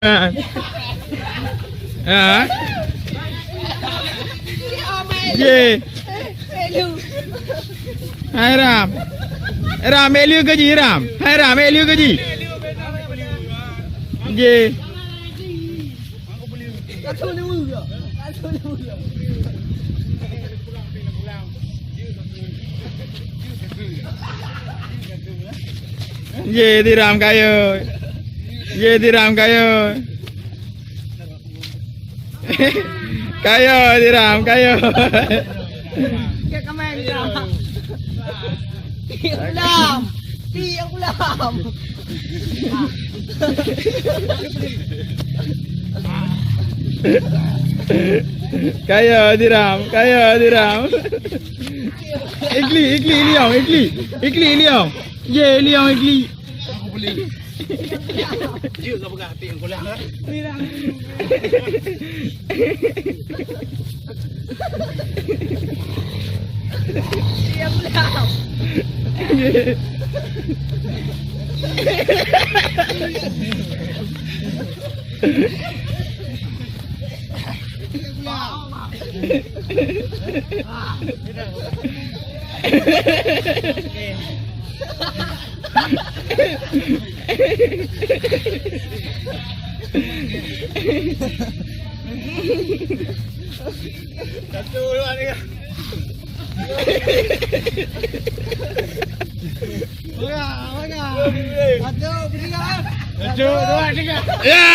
À. À. Gì? Hai Ram. Ram Eliu cái gì Ram? Hai Ram Eliu cái gì? Gì? Gì thì Ram cái ơi. Gì thì Ram cái ơi. Cái ơi thì Ram cái ơi. Cái comment gì làm? Đi ông làm. Đi ông làm. Cái ơi thì Ram, cái ơi thì Ram. Ikli, ikli liang, ikli liang. Ye liang ikli. Aku beli. Dia tak pegang hati aku lah. Đi làm. Đi ông làm. Satu dua tiga. Satu, tiga. Satu dua tiga. Ya.